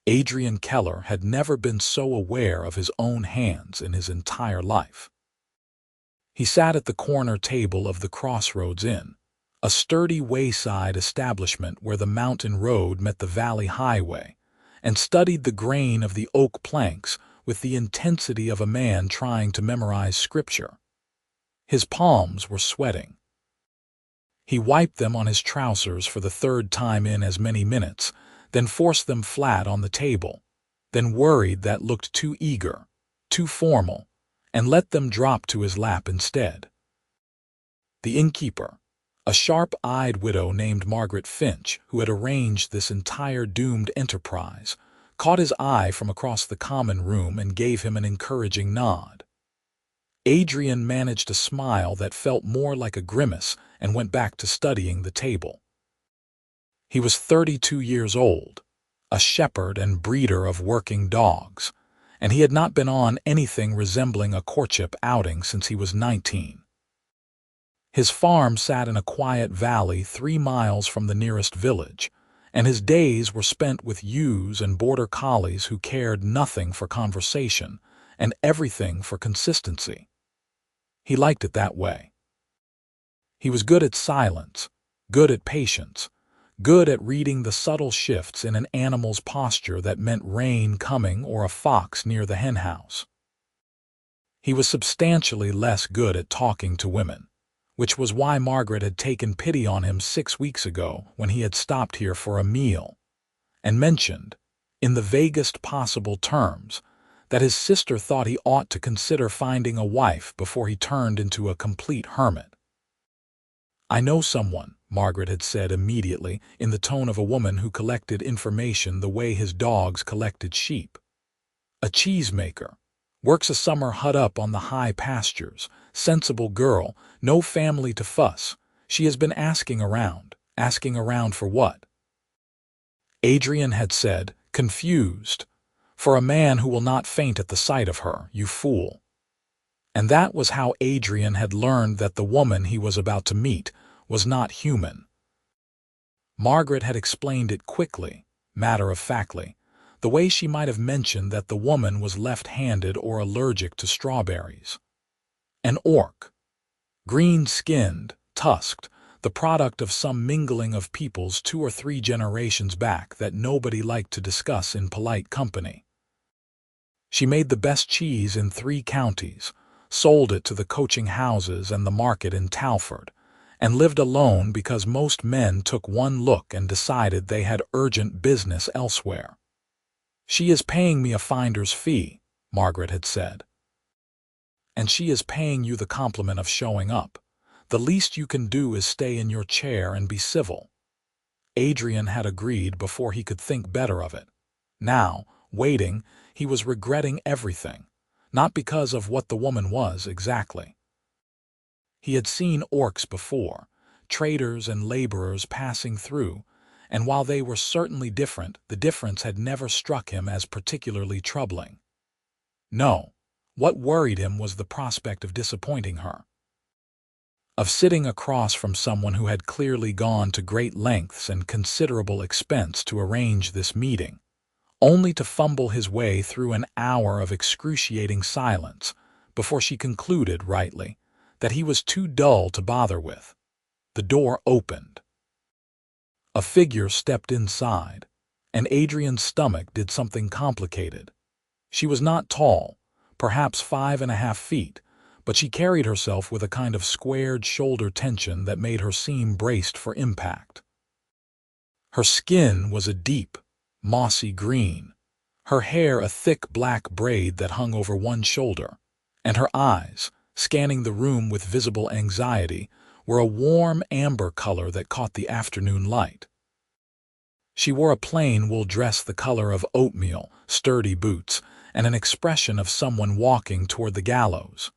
Adrian Keller had never been so aware of his own hands in his entire life. He sat at the corner table of the Crossroads Inn, a sturdy wayside establishment where the mountain road met the valley highway, and studied the grain of the oak planks with the intensity of a man trying to memorize scripture. His palms were sweating. He wiped them on his trousers for the third time in as many minutes, then forced them flat on the table, then worried that looked too eager, too formal, and let them drop to his lap instead. The innkeeper, a sharp-eyed widow named Margaret Finch, who had arranged this entire doomed enterprise, caught his eye from across the common room and gave him an encouraging nod. Adrian managed a smile that felt more like a grimace and went back to studying the table. He was 32 years old, a shepherd and breeder of working dogs, and he had not been on anything resembling a courtship outing since he was 19. His farm sat in a quiet valley 3 miles from the nearest village, and his days were spent with ewes and border collies who cared nothing for conversation and everything for consistency. He liked it that way. He was good at silence, good at patience, good at reading the subtle shifts in an animal's posture that meant rain coming or a fox near the henhouse. He was substantially less good at talking to women, which was why Margaret had taken pity on him 6 weeks ago when he had stopped here for a meal, and mentioned, in the vaguest possible terms, that his sister thought he ought to consider finding a wife before he turned into a complete hermit. "I know someone," Margaret had said immediately, in the tone of a woman who collected information the way his dogs collected sheep. "A cheesemaker. Works a summer hut up on the high pastures. Sensible girl, no family to fuss. She has been asking around. Asking around for what?" Adrian had said, confused, "For a man who will not faint at the sight of her, you fool." And that was how Adrian had learned that the woman he was about to meet was not human. Margaret had explained it quickly, matter-of-factly, the way she might have mentioned that the woman was left-handed or allergic to strawberries. An orc. Green-skinned, tusked, the product of some mingling of peoples 2 or 3 generations back that nobody liked to discuss in polite company. She made the best cheese in 3 counties, sold it to the coaching houses and the market in Talford, and lived alone because most men took one look and decided they had urgent business elsewhere. "She is paying me a finder's fee," Margaret had said. "And she is paying you the compliment of showing up. The least you can do is stay in your chair and be civil." Adrian had agreed before he could think better of it. Now, waiting, he was regretting everything, not because of what the woman was exactly. He had seen orcs before, traders and laborers passing through, and while they were certainly different, the difference had never struck him as particularly troubling. No, what worried him was the prospect of disappointing her, of sitting across from someone who had clearly gone to great lengths and considerable expense to arrange this meeting, only to fumble his way through an hour of excruciating silence before she concluded, rightly, that he was too dull to bother with. The door opened. A figure stepped inside, and Adrian's stomach did something complicated. She was not tall, perhaps 5.5 feet, but she carried herself with a kind of squared shoulder tension that made her seem braced for impact. Her skin was a deep, mossy green, her hair a thick black braid that hung over one shoulder, and her eyes, scanning the room with visible anxiety, were a warm amber color that caught the afternoon light. She wore a plain wool dress the color of oatmeal, sturdy boots, and an expression of someone walking toward the gallows.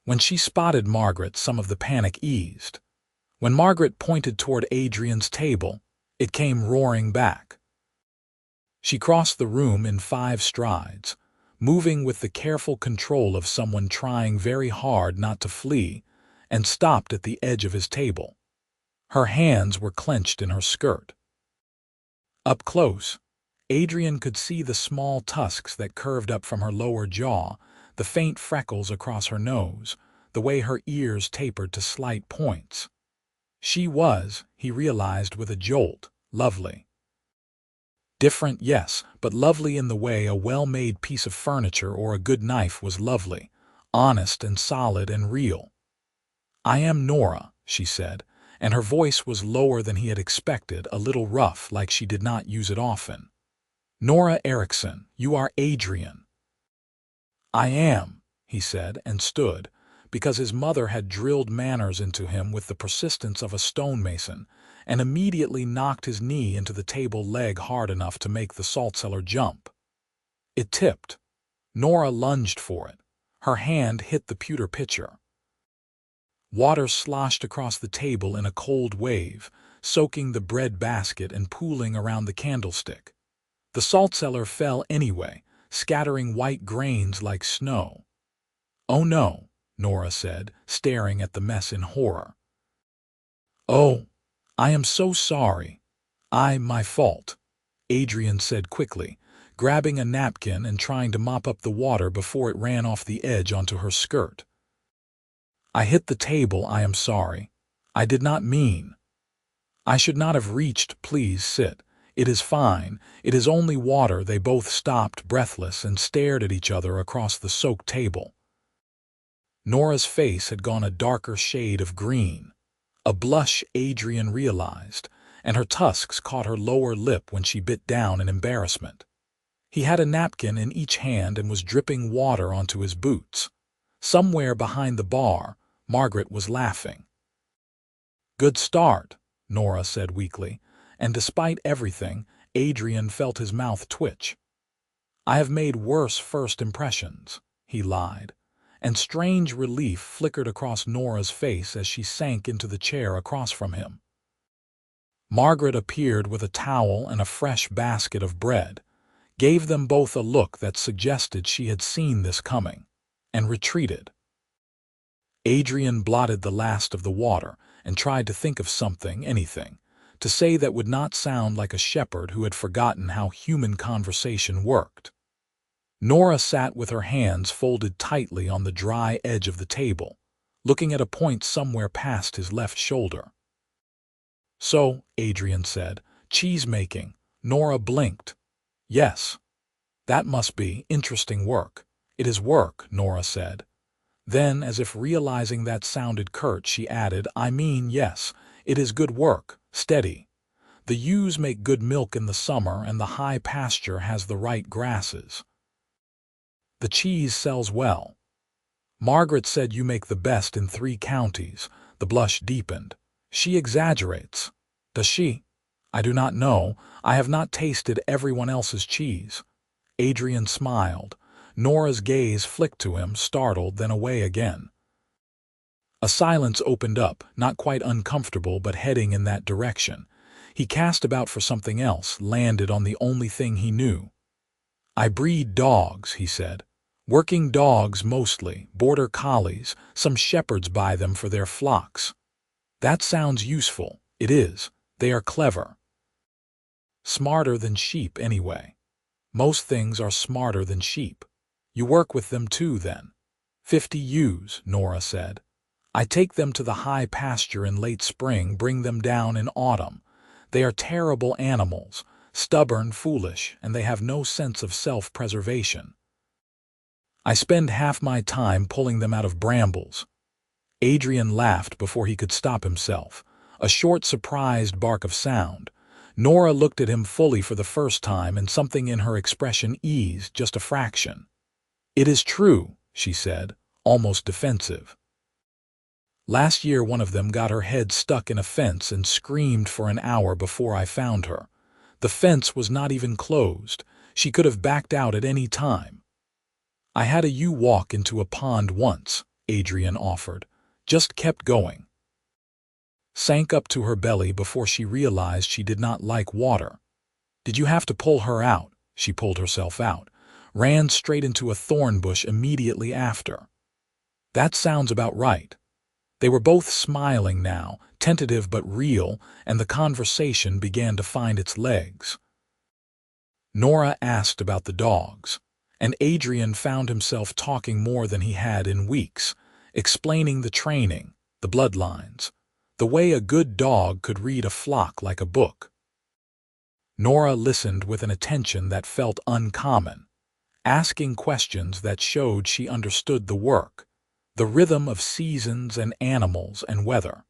When she spotted Margaret, some of the panic eased. When Margaret pointed toward Adrian's table, it came roaring back. She crossed the room in 5 strides, moving with the careful control of someone trying very hard not to flee, and stopped at the edge of his table. Her hands were clenched in her skirt. Up close, Adrian could see the small tusks that curved up from her lower jaw, the faint freckles across her nose, the way her ears tapered to slight points. She was, he realized with a jolt, lovely. Different, yes, but lovely in the way a well-made piece of furniture or a good knife was lovely, honest and solid and real. "I am Nora," she said, and her voice was lower than he had expected, a little rough, like she did not use it often. "Nora Erickson, you are Adrian." "I am," he said, and stood, because his mother had drilled manners into him with the persistence of a stonemason, and immediately knocked his knee into the table leg hard enough to make the saltcellar jump. It tipped. Nora lunged for it. Her hand hit the pewter pitcher. Water sloshed across the table in a cold wave, soaking the bread basket and pooling around the candlestick. The saltcellar fell anyway, scattering white grains like snow. "Oh no," Nora said, staring at the mess in horror. "Oh, I am so sorry. My fault," Adrian said quickly, grabbing a napkin and trying to mop up the water before it ran off the edge onto her skirt. "I hit the table, I am sorry. I did not mean. I should not have reached, please sit. It is fine, it is only water." They both stopped, breathless, and stared at each other across the soaked table. Nora's face had gone a darker shade of green. A blush, Adrian realized, and her tusks caught her lower lip when she bit down in embarrassment. He had a napkin in each hand and was dripping water onto his boots. Somewhere behind the bar, Margaret was laughing. "Good start," Nora said weakly, and despite everything, Adrian felt his mouth twitch. "I have made worse first impressions," he lied, and strange relief flickered across Nora's face as she sank into the chair across from him. Margaret appeared with a towel and a fresh basket of bread, gave them both a look that suggested she had seen this coming, and retreated. Adrian blotted the last of the water and tried to think of something, anything, to say that would not sound like a shepherd who had forgotten how human conversation worked. Nora sat with her hands folded tightly on the dry edge of the table, looking at a point somewhere past his left shoulder. "So," Adrian said, "cheesemaking." Nora blinked. "Yes. That must be interesting work." "It is work," Nora said. Then, as if realizing that sounded curt, she added, "I mean, yes, it is good work, steady. The ewes make good milk in the summer, and the high pasture has the right grasses. The cheese sells well. Margaret said you make the best in 3 counties. The blush deepened. "She exaggerates." "Does she?" "I do not know. I have not tasted everyone else's cheese." Adrian smiled. Nora's gaze flicked to him, startled, then away again. A silence opened up, not quite uncomfortable, but heading in that direction. He cast about for something else, landed on the only thing he knew. "I breed dogs," he said. "Working dogs mostly, border collies. Some shepherds buy them for their flocks." "That sounds useful." "It is. They are clever. Smarter than sheep, anyway." "Most things are smarter than sheep." "You work with them too, then?" 50 ewes, Nora said. "I take them to the high pasture in late spring, bring them down in autumn. They are terrible animals, stubborn, foolish, and they have no sense of self-preservation. I spend half my time pulling them out of brambles." Adrian laughed before he could stop himself, a short, surprised bark of sound. Nora looked at him fully for the first time, and something in her expression eased just a fraction. "It is true," she said, almost defensive. "Last year one of them got her head stuck in a fence and screamed for an hour before I found her. The fence was not even closed. She could have backed out at any time. I had a ewe walk into a pond once," Adrian offered. "Just kept going. Sank up to her belly before she realized she did not like water. Did you have to pull her out?" She pulled herself out. "Ran straight into a thorn bush immediately after." "That sounds about right." They were both smiling now, tentative but real, and the conversation began to find its legs. Nora asked about the dogs, and Adrian found himself talking more than he had in weeks, explaining the training, the bloodlines, the way a good dog could read a flock like a book. Nora listened with an attention that felt uncommon, asking questions that showed she understood the work, the rhythm of seasons and animals and weather.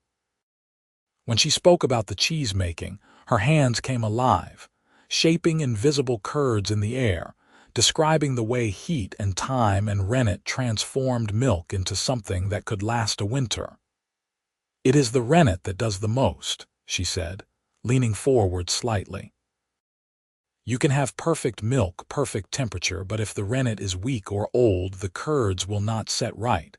When she spoke about the cheesemaking, her hands came alive, shaping invisible curds in the air, describing the way heat and time and rennet transformed milk into something that could last a winter. "It is the rennet that does the most," she said, leaning forward slightly. "You can have perfect milk, perfect temperature, but if the rennet is weak or old, the curds will not set right.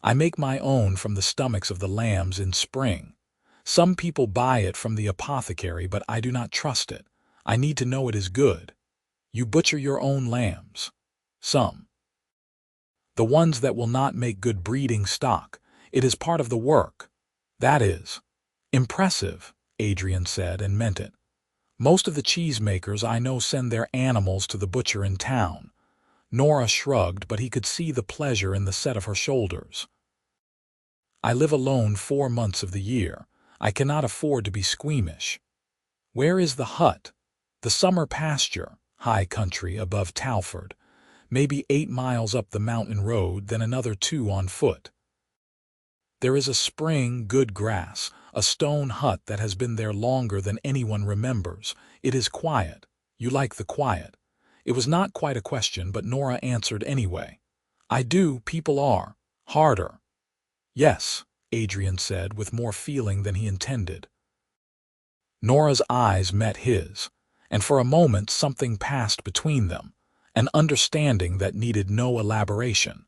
I make my own from the stomachs of the lambs in spring. Some people buy it from the apothecary, but I do not trust it. I need to know it is good. You butcher your own lambs." "Some. The ones that will not make good breeding stock. It is part of the work." "That is impressive," Adrian said, and meant it. "Most of the cheesemakers I know send their animals to the butcher in town." Nora shrugged, but he could see the pleasure in the set of her shoulders. "I live alone 4 months of the year. I cannot afford to be squeamish." "Where is the hut?" "The summer pasture, high country above Talford. Maybe 8 miles up the mountain road, then another 2 on foot. There is a spring, good grass, a stone hut that has been there longer than anyone remembers. It is quiet. You like the quiet." It was not quite a question, but Nora answered anyway. "I do, people are. Harder." "Yes," Adrian said, with more feeling than he intended. Nora's eyes met his, and for a moment something passed between them, an understanding that needed no elaboration.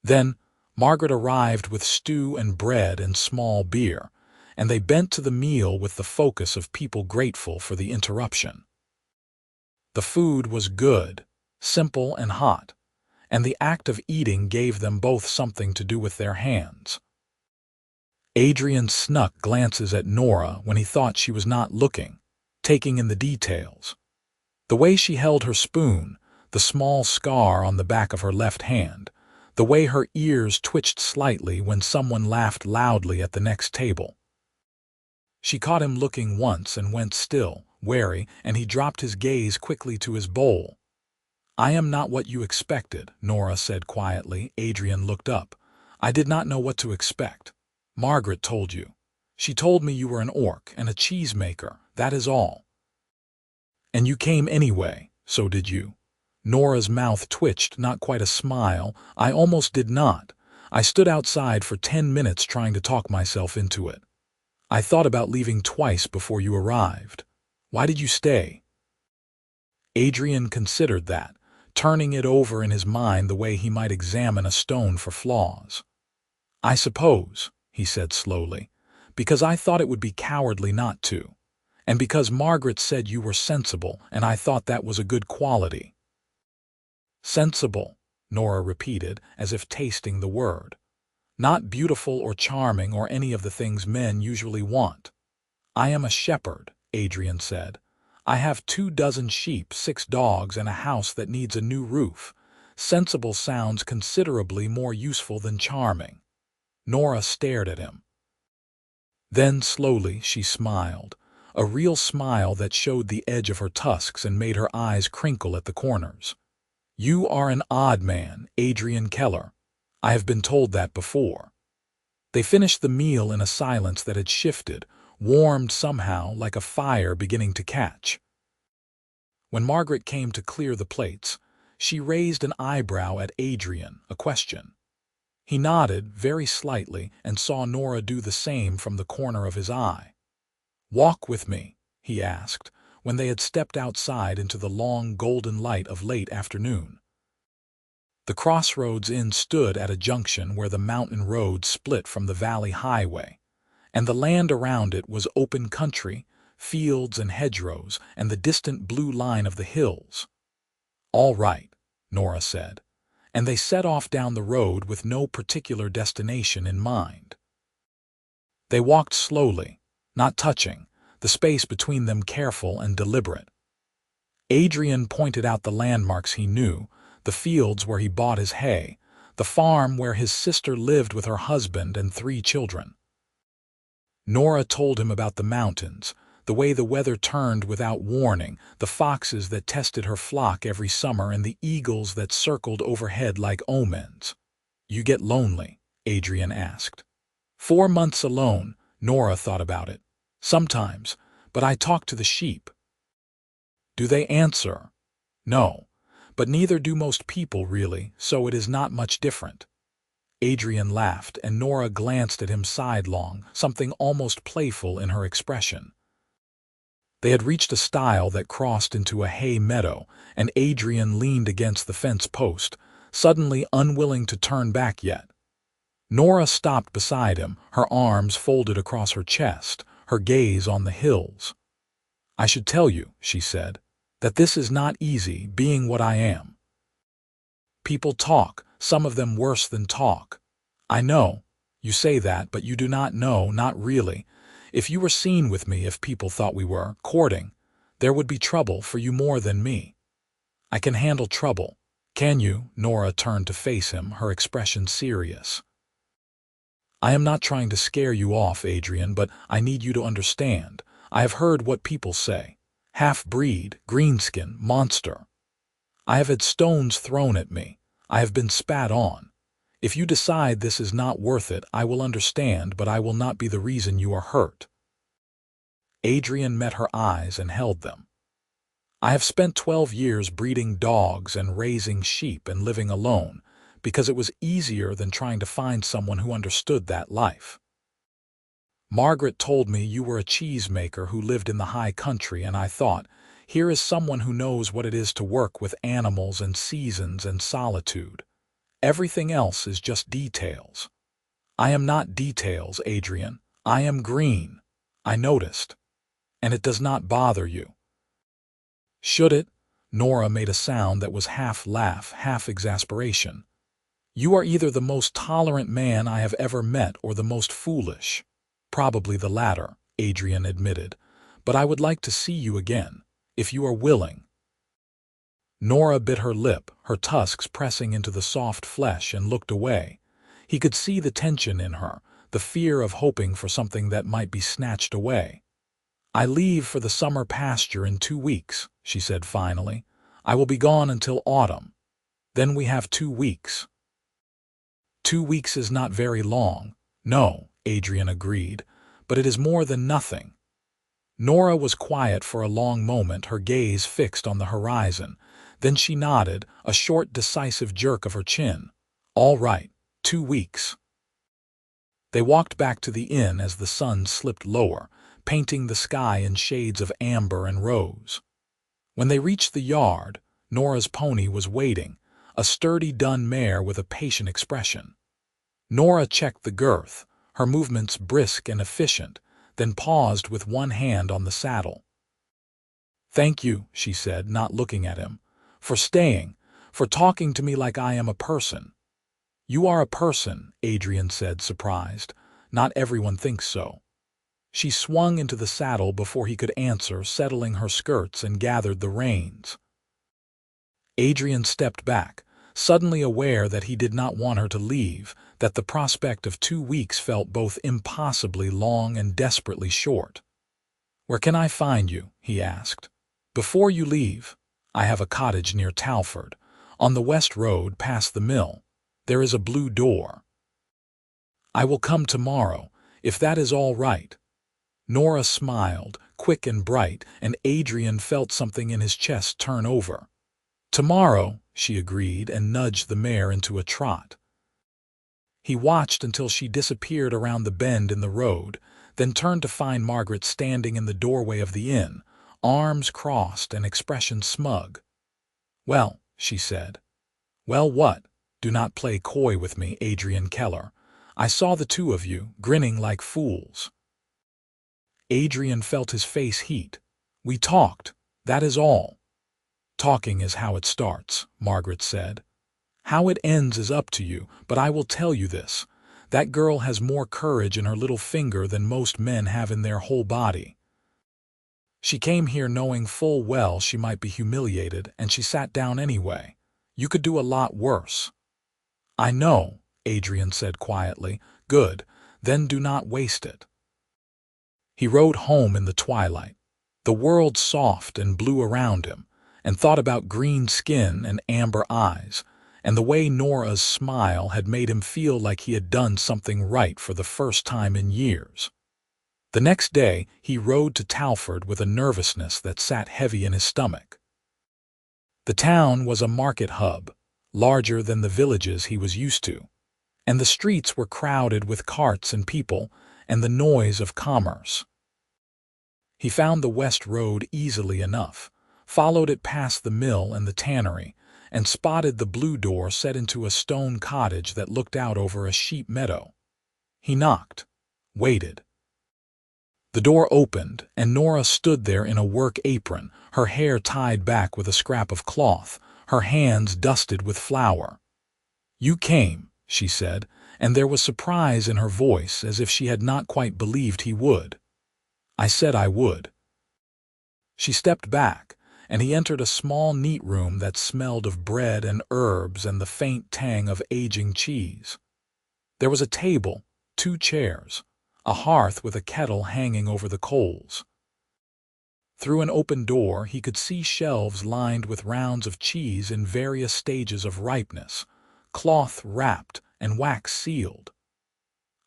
Then Margaret arrived with stew and bread and small beer, and they bent to the meal with the focus of people grateful for the interruption. The food was good, simple and hot, and the act of eating gave them both something to do with their hands. Adrian snuck glances at Nora when he thought she was not looking, taking in the details. The way she held her spoon, the small scar on the back of her left hand, the way her ears twitched slightly when someone laughed loudly at the next table. She caught him looking once and went still, wary, and he dropped his gaze quickly to his bowl. "I am not what you expected," Nora said quietly. Adrian looked up. "I did not know what to expect." "Margaret told you. She told me you were an orc and a cheesemaker, that is all." "And you came anyway, so did you?" Nora's mouth twitched, not quite a smile. "I almost did not. I stood outside for 10 minutes trying to talk myself into it. I thought about leaving twice before you arrived. Why did you stay?" Adrian considered that, turning it over in his mind the way he might examine a stone for flaws. "I suppose," he said slowly, "because I thought it would be cowardly not to, and because Margaret said you were sensible, and I thought that was a good quality." "Sensible," Nora repeated, as if tasting the word. "Not beautiful or charming or any of the things men usually want." "I am a shepherd," Adrian said. "I have 24 sheep, 6 dogs, and a house that needs a new roof. Sensible sounds considerably more useful than charming." Nora stared at him. Then slowly she smiled, a real smile that showed the edge of her tusks and made her eyes crinkle at the corners. "You are an odd man, Adrian Keller. I have been told that before." They finished the meal in a silence that had shifted, warmed somehow like a fire beginning to catch. When Margaret came to clear the plates, she raised an eyebrow at Adrian, a question. He nodded very slightly and saw Nora do the same from the corner of his eye. "Walk with me," he asked, when they had stepped outside into the long golden light of late afternoon. The Crossroads Inn stood at a junction where the mountain road split from the valley highway, and the land around it was open country, fields and hedgerows, and the distant blue line of the hills. "All right," Nora said, and they set off down the road with no particular destination in mind. They walked slowly, not touching, the space between them careful and deliberate. Adrian pointed out the landmarks he knew, the fields where he bought his hay, the farm where his sister lived with her husband and 3 children. Nora told him about the mountains, the way the weather turned without warning, the foxes that tested her flock every summer and the eagles that circled overhead like omens. "You get lonely?" Adrian asked. 4 months alone, Nora thought about it. "Sometimes, but I talk to the sheep." "Do they answer?" "No, but neither do most people really, so it is not much different." Adrian laughed, and Nora glanced at him sidelong, something almost playful in her expression. They had reached a stile that crossed into a hay meadow, and Adrian leaned against the fence post, suddenly unwilling to turn back yet. Nora stopped beside him, her arms folded across her chest, her gaze on the hills. "I should tell you," she said, "that this is not easy, being what I am. People talk, some of them worse than talk. I know, you say that, but you do not know, not really. If you were seen with me, if people thought we were courting, there would be trouble for you more than me. I can handle trouble. Can you?" Nora turned to face him, her expression serious. "I am not trying to scare you off, Adrian, but I need you to understand. I have heard what people say. Half-breed, greenskin, monster. I have had stones thrown at me. I have been spat on. If you decide this is not worth it, I will understand, but I will not be the reason you are hurt." Adrian met her eyes and held them. "I have spent 12 years breeding dogs and raising sheep and living alone, because it was easier than trying to find someone who understood that life. Margaret told me you were a cheesemaker who lived in the high country, and I thought, here is someone who knows what it is to work with animals and seasons and solitude. Everything else is just details. I am not details, Adrian. I am green. I noticed. And it does not bother you." "Should it?" Nora made a sound that was half laugh, half exasperation. "You are either the most tolerant man I have ever met or the most foolish." "Probably the latter," Adrian admitted. "But I would like to see you again, if you are willing." Nora bit her lip, her tusks pressing into the soft flesh, and looked away. He could see the tension in her, the fear of hoping for something that might be snatched away. "I leave for the summer pasture in 2 weeks," she said finally. "I will be gone until autumn. Then we have 2 weeks. 2 weeks is not very long." "No," Adrian agreed, "but it is more than nothing." Nora was quiet for a long moment, her gaze fixed on the horizon. Then she nodded, a short, decisive jerk of her chin. "All right, 2 weeks." They walked back to the inn as the sun slipped lower, painting the sky in shades of amber and rose. When they reached the yard, Nora's pony was waiting, a sturdy dun mare with a patient expression. Nora checked the girth, her movements brisk and efficient, then paused with one hand on the saddle. "Thank you," she said, not looking at him, "for staying, for talking to me like I am a person." "You are a person," Adrian said, surprised. "Not everyone thinks so." She swung into the saddle before he could answer, settling her skirts, and gathered the reins. Adrian stepped back, suddenly aware that he did not want her to leave, that the prospect of 2 weeks felt both impossibly long and desperately short. "Where can I find you?" he asked. "Before you leave, I have a cottage near Talford, on the west road past the mill. There is a blue door." "I will come tomorrow, if that is all right." Nora smiled, quick and bright, and Adrian felt something in his chest turn over. "Tomorrow," she agreed, and nudged the mare into a trot. He watched until she disappeared around the bend in the road, then turned to find Margaret standing in the doorway of the inn, arms crossed and expression smug. "Well," she said. "Well, what? Do not play coy with me, Adrian Keller. I saw the 2 of you, grinning like fools." Adrian felt his face heat. "We talked, that is all." "Talking is how it starts," Margaret said. "How it ends is up to you, but I will tell you this. That girl has more courage in her little finger than most men have in their whole body." She came here knowing full well she might be humiliated, and she sat down anyway. You could do a lot worse." "I know," Adrian said quietly. "Good, then do not waste it." He rode home in the twilight, the world soft and blue around him, and thought about green skin and amber eyes, and the way Nora's smile had made him feel like he had done something right for the first time in years. The next day, he rode to Talford with a nervousness that sat heavy in his stomach. The town was a market hub, larger than the villages he was used to, and the streets were crowded with carts and people and the noise of commerce. He found the West Road easily enough, followed it past the mill and the tannery, and spotted the blue door set into a stone cottage that looked out over a sheep meadow. He knocked, waited. The door opened, and Nora stood there in a work apron, her hair tied back with a scrap of cloth, her hands dusted with flour. "You came," she said, and there was surprise in her voice as if she had not quite believed he would. "I said I would." She stepped back, and he entered a small, neat room that smelled of bread and herbs and the faint tang of aging cheese. There was a table, 2 chairs, a hearth with a kettle hanging over the coals. Through an open door he could see shelves lined with rounds of cheese in various stages of ripeness, cloth-wrapped and wax-sealed.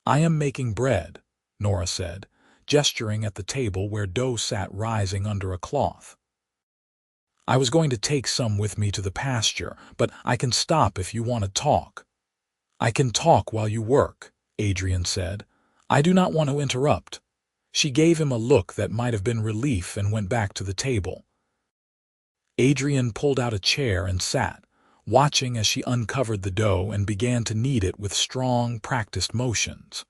"I am making bread," Nora said, gesturing at the table where dough sat rising under a cloth. "I was going to take some with me to the pasture, but I can stop if you want to talk." "I can talk while you work," Adrian said. "I do not want to interrupt." She gave him a look that might have been relief and went back to the table. Adrian pulled out a chair and sat, watching as she uncovered the dough and began to knead it with strong, practiced motions.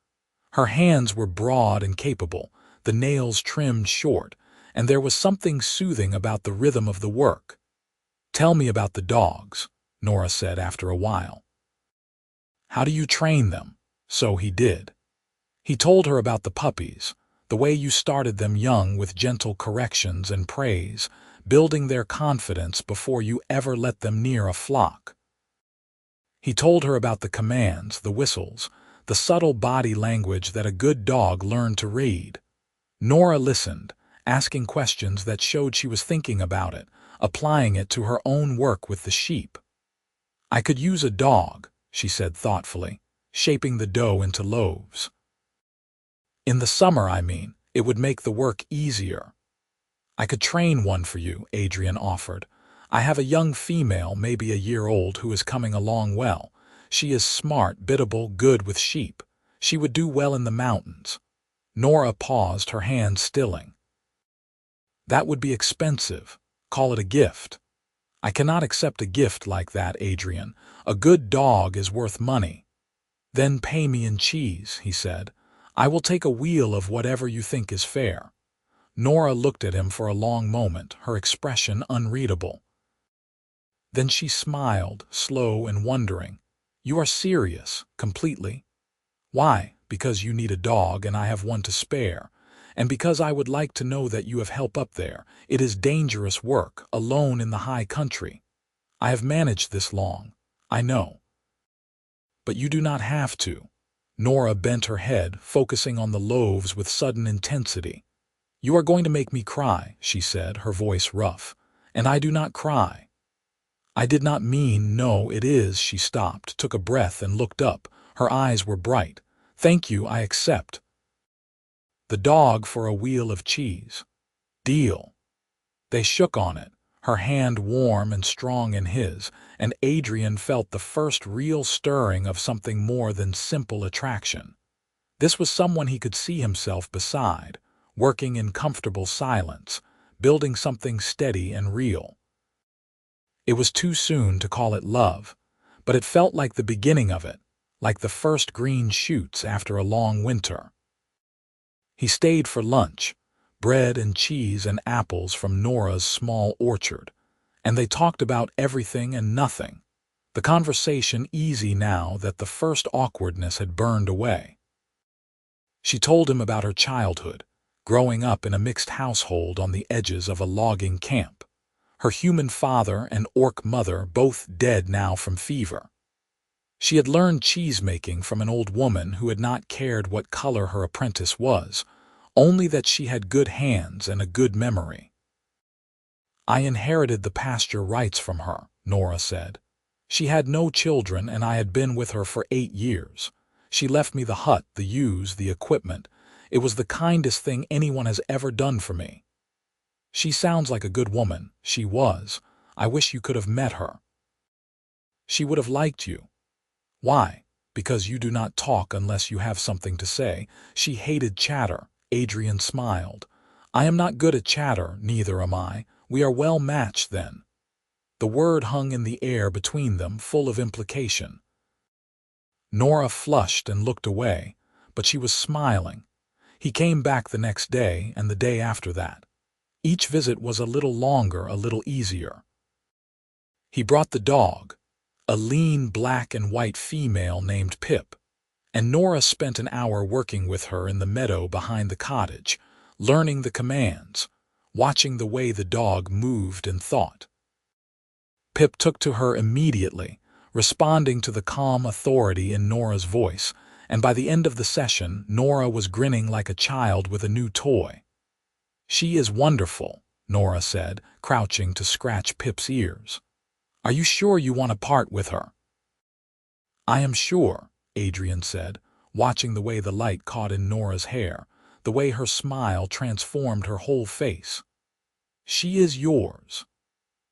Her hands were broad and capable, the nails trimmed short, and there was something soothing about the rhythm of the work. "Tell me about the dogs," Nora said after a while. "How do you train them?" So he did. He told her about the puppies, the way you started them young with gentle corrections and praise, building their confidence before you ever let them near a flock. He told her about the commands, the whistles, the subtle body language that a good dog learned to read. Nora listened, asking questions that showed she was thinking about it, applying it to her own work with the sheep. "I could use a dog," she said thoughtfully, shaping the dough into loaves. "In the summer, I mean, it would make the work easier." "I could train one for you," Adrian offered. "I have a young female, maybe a year old, who is coming along well. She is smart, biddable, good with sheep. She would do well in the mountains." Nora paused, her hand stilling. "That would be expensive. Call it a gift." "I cannot accept a gift like that, Adrian. A good dog is worth money." "Then pay me in cheese," he said. "I will take a wheel of whatever you think is fair." Nora looked at him for a long moment, her expression unreadable. Then she smiled, slow and wondering. "You are serious, completely?" "Why? Because you need a dog and I have one to spare. And because I would like to know that you have help up there. It is dangerous work, alone in the high country. I have managed this long, I know. But you do not have to." Nora bent her head, focusing on the loaves with sudden intensity. "You are going to make me cry," she said, her voice rough. "And I do not cry." "I did not mean, no, it is." She stopped, took a breath and looked up. Her eyes were bright. "Thank you, I accept." "The dog for a wheel of cheese." "Deal." They shook on it, her hand warm and strong in his, and Adrian felt the first real stirring of something more than simple attraction. This was someone he could see himself beside, working in comfortable silence, building something steady and real. It was too soon to call it love, but it felt like the beginning of it, like the first green shoots after a long winter. He stayed for lunch, bread and cheese and apples from Nora's small orchard, and they talked about everything and nothing, the conversation easy now that the first awkwardness had burned away. She told him about her childhood, growing up in a mixed household on the edges of a logging camp. Her human father and orc mother both dead now from fever. She had learned cheesemaking from an old woman who had not cared what color her apprentice was, only that she had good hands and a good memory. "I inherited the pasture rights from her," Nora said. "She had no children and I had been with her for 8 years. She left me the hut, the ewes, the equipment. It was the kindest thing anyone has ever done for me." "She sounds like a good woman." "She was. I wish you could have met her. She would have liked you." "Why? Because you do not talk unless you have something to say." "She hated chatter." Adrian smiled. "I am not good at chatter, neither am I. We are well matched then." The word hung in the air between them, full of implication. Nora flushed and looked away, but she was smiling. He came back the next day and the day after that. Each visit was a little longer, a little easier. He brought the dog, a lean black and white female named Pip, and Nora spent an hour working with her in the meadow behind the cottage, learning the commands, watching the way the dog moved and thought. Pip took to her immediately, responding to the calm authority in Nora's voice, and by the end of the session, Nora was grinning like a child with a new toy. "She is wonderful," Nora said, crouching to scratch Pip's ears. "Are you sure you want to part with her?" "I am sure," Adrian said, watching the way the light caught in Nora's hair, the way her smile transformed her whole face. "She is yours."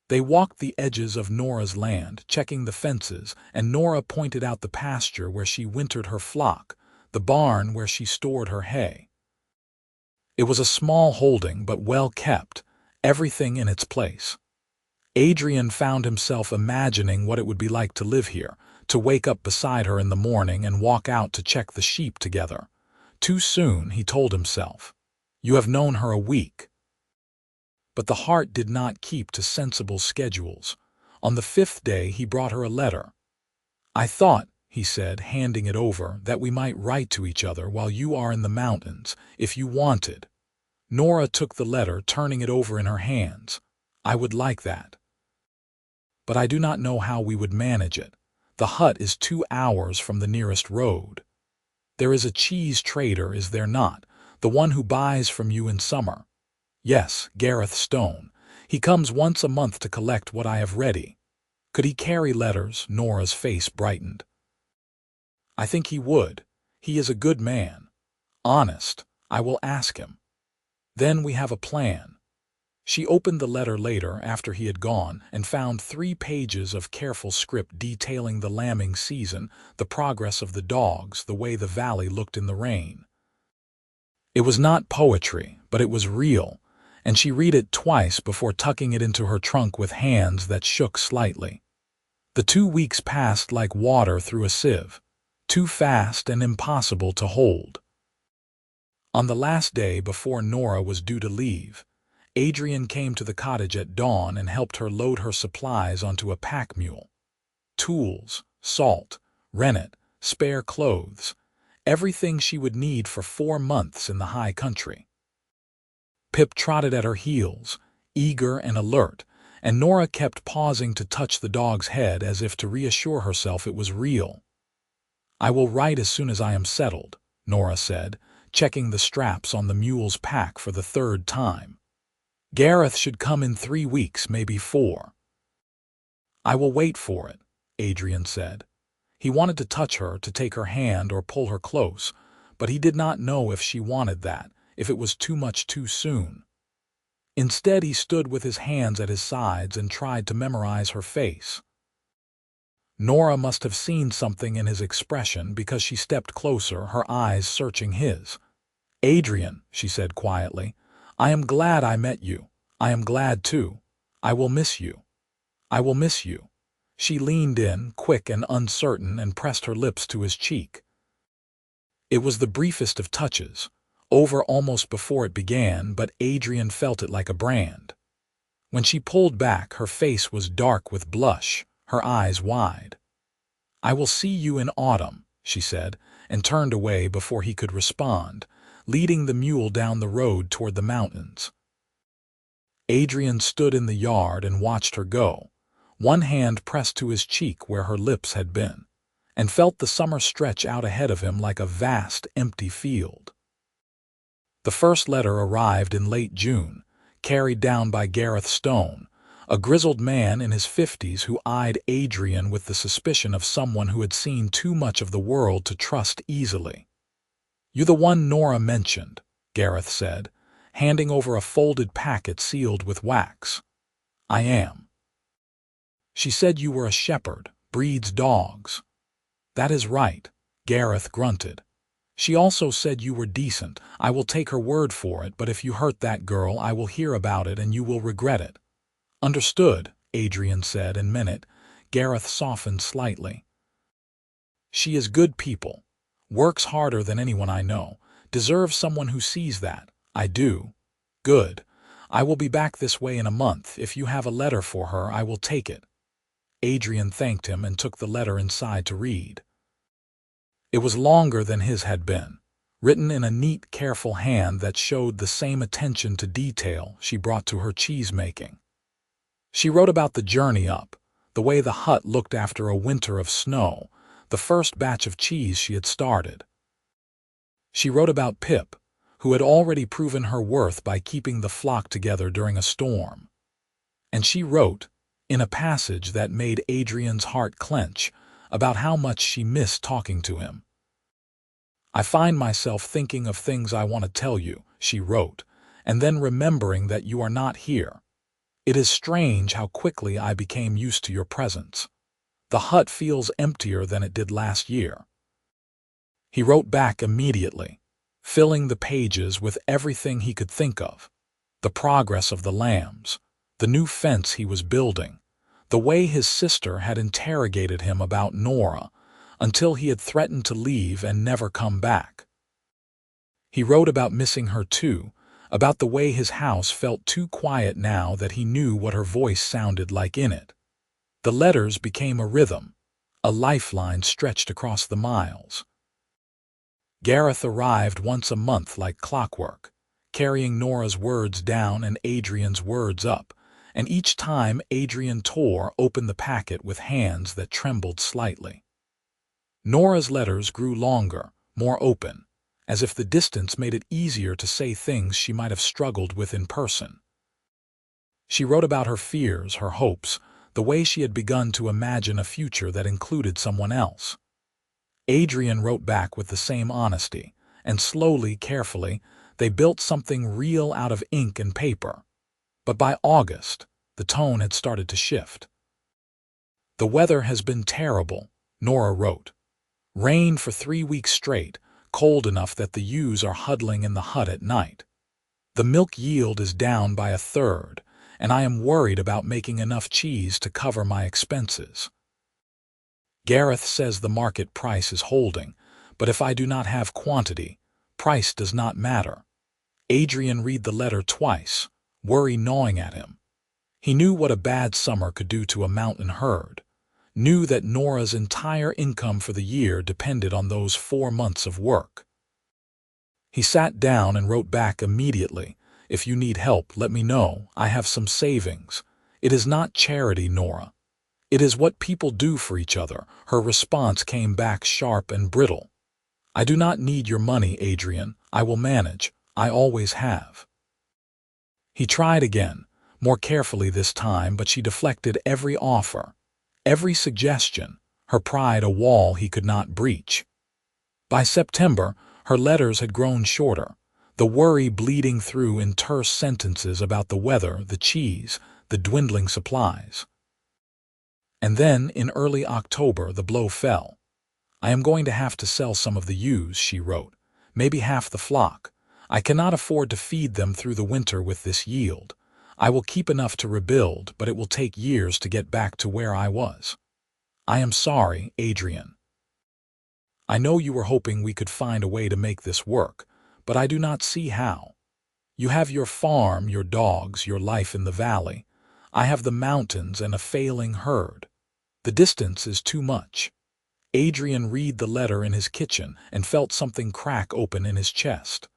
They walked the edges of Nora's land, checking the fences, and Nora pointed out the pasture where she wintered her flock, the barn where she stored her hay. It was a small holding, but well kept, everything in its place. Adrian found himself imagining what it would be like to live here, to wake up beside her in the morning and walk out to check the sheep together. Too soon, he told himself. You have known her a week. But the heart did not keep to sensible schedules. On the 5th day he brought her a letter. "I thought," he said, handing it over, "that we might write to each other while you are in the mountains, if you wanted." Nora took the letter, turning it over in her hands. "I would like that. But I do not know how we would manage it. The hut is 2 hours from the nearest road. There is a cheese trader, is there not? The one who buys from you in summer." "Yes, Gareth Stone. He comes once a month to collect what I have ready." "Could he carry letters?" Nora's face brightened. "I think he would. He is a good man. Honest. I will ask him. Then we have a plan." She opened the letter later, after he had gone, and found 3 pages of careful script detailing the lambing season, the progress of the dogs, the way the valley looked in the rain. It was not poetry, but it was real, and she read it twice before tucking it into her trunk with hands that shook slightly. The 2 weeks passed like water through a sieve, too fast and impossible to hold. On the last day before Nora was due to leave, Adrian came to the cottage at dawn and helped her load her supplies onto a pack mule. Tools, salt, rennet, spare clothes, everything she would need for 4 months in the high country. Pip trotted at her heels, eager and alert, and Nora kept pausing to touch the dog's head as if to reassure herself it was real. "I will write as soon as I am settled," Nora said, checking the straps on the mule's pack for the 3rd time. "Gareth should come in 3 weeks, maybe 4. "I will wait for it," Adrian said. He wanted to touch her, to take her hand or pull her close, but he did not know if she wanted that, if it was too much too soon. Instead, he stood with his hands at his sides and tried to memorize her face. Nora must have seen something in his expression because she stepped closer, her eyes searching his. "Adrian," she said quietly, "I am glad I met you. I am glad too. I will miss you. I will miss you." She leaned in, quick and uncertain, and pressed her lips to his cheek. It was the briefest of touches, over almost before it began, but Adrian felt it like a brand. When she pulled back, her face was dark with blush, her eyes wide. "I will see you in autumn," she said, and turned away before he could respond, leading the mule down the road toward the mountains. Adrian stood in the yard and watched her go, one hand pressed to his cheek where her lips had been, and felt the summer stretch out ahead of him like a vast, empty field. The first letter arrived in late June, carried down by Gareth Stone, a grizzled man in his 50s who eyed Adrian with the suspicion of someone who had seen too much of the world to trust easily. "You the one Nora mentioned," Gareth said, handing over a folded packet sealed with wax. "I am. She said you were a shepherd, breeds dogs." "That is right," Gareth grunted. "She also said you were decent. I will take her word for it, but if you hurt that girl, I will hear about it and you will regret it." "Understood," Adrian said and meant it. Gareth softened slightly. "She is good people. Works harder than anyone I know. Deserves someone who sees that. I do." "Good. I will be back this way in a month. If you have a letter for her, I will take it." Adrian thanked him and took the letter inside to read. It was longer than his had been, written in a neat, careful hand that showed the same attention to detail she brought to her cheesemaking. She wrote about the journey up, the way the hut looked after a winter of snow, the first batch of cheese she had started. She wrote about Pip, who had already proven her worth by keeping the flock together during a storm. And she wrote, in a passage that made Adrian's heart clench, about how much she missed talking to him. "I find myself thinking of things I want to tell you," she wrote, "and then remembering that you are not here. It is strange how quickly I became used to your presence. The hut feels emptier than it did last year." He wrote back immediately, filling the pages with everything he could think of: the progress of the lambs, the new fence he was building, the way his sister had interrogated him about Nora, until he had threatened to leave and never come back. He wrote about missing her too, about the way his house felt too quiet now that he knew what her voice sounded like in it. The letters became a rhythm, a lifeline stretched across the miles. Gareth arrived once a month like clockwork, carrying Nora's words down and Adrian's words up, and each time Adrian tore open the packet with hands that trembled slightly. Nora's letters grew longer, more open, as if the distance made it easier to say things she might have struggled with in person. She wrote about her fears, her hopes, the way she had begun to imagine a future that included someone else. Adrian wrote back with the same honesty, and slowly, carefully, they built something real out of ink and paper. But by August, the tone had started to shift. "The weather has been terrible," Nora wrote. "Rain for 3 weeks straight, cold enough that the ewes are huddling in the hut at night. The milk yield is down by 1/3, and I am worried about making enough cheese to cover my expenses. Gareth says the market price is holding, but if I do not have quantity, price does not matter." Adrian read the letter twice, worry gnawing at him. He knew what a bad summer could do to a mountain herd, knew that Nora's entire income for the year depended on those 4 months of work. He sat down and wrote back immediately, "If you need help, let me know. I have some savings. It is not charity, Nora. It is what people do for each other." Her response came back sharp and brittle. "I do not need your money, Adrian. I will manage. I always have." He tried again, more carefully this time, but she deflected every offer, every suggestion, her pride a wall he could not breach. By September, her letters had grown shorter, the worry bleeding through in terse sentences about the weather, the cheese, the dwindling supplies. And then, in early October, the blow fell. "I am going to have to sell some of the ewes," she wrote, "maybe half the flock. I cannot afford to feed them through the winter with this yield. I will keep enough to rebuild, but it will take years to get back to where I was. I am sorry, Adrian. I know you were hoping we could find a way to make this work, but I do not see how. You have your farm, your dogs, your life in the valley. I have the mountains and a failing herd. The distance is too much." Adrian read the letter in his kitchen and felt something crack open in his chest.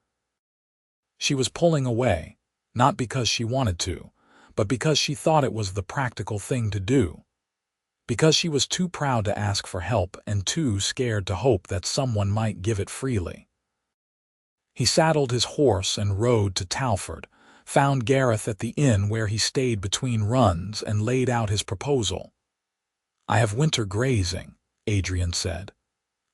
She was pulling away, not because she wanted to, but because she thought it was the practical thing to do. Because she was too proud to ask for help and too scared to hope that someone might give it freely. He saddled his horse and rode to Talford, found Gareth at the inn where he stayed between runs, and laid out his proposal. "I have winter grazing," Adrian said.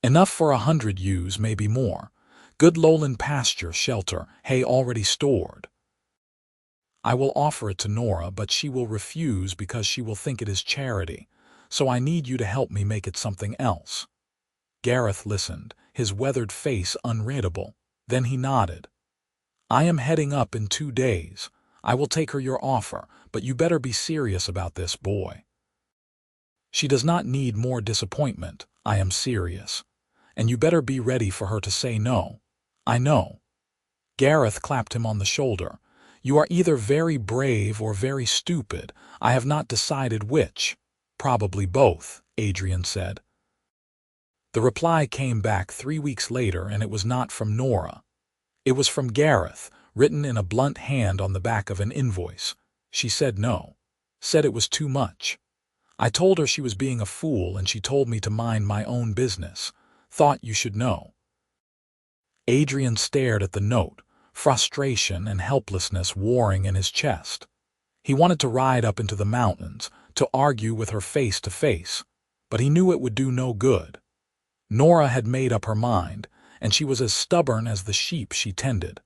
"Enough for 100 ewes, maybe more. Good lowland pasture, shelter, hay already stored. I will offer it to Nora, but she will refuse because she will think it is charity, so I need you to help me make it something else." Gareth listened, his weathered face unreadable. Then he nodded. "I am heading up in 2 days. I will take her your offer, but you better be serious about this, boy. She does not need more disappointment. I am serious. And you better be ready for her to say no." "I know." Gareth clapped him on the shoulder. "You are either very brave or very stupid. I have not decided which." "Probably both," Adrian said. The reply came back 3 weeks later, and it was not from Nora. It was from Gareth, written in a blunt hand on the back of an invoice. She said no. Said it was too much. "I told her she was being a fool, and she told me to mind my own business. Thought you should know." Adrian stared at the note, frustration and helplessness warring in his chest. He wanted to ride up into the mountains, to argue with her face to face, but he knew it would do no good. Nora had made up her mind, and she was as stubborn as the sheep she tended.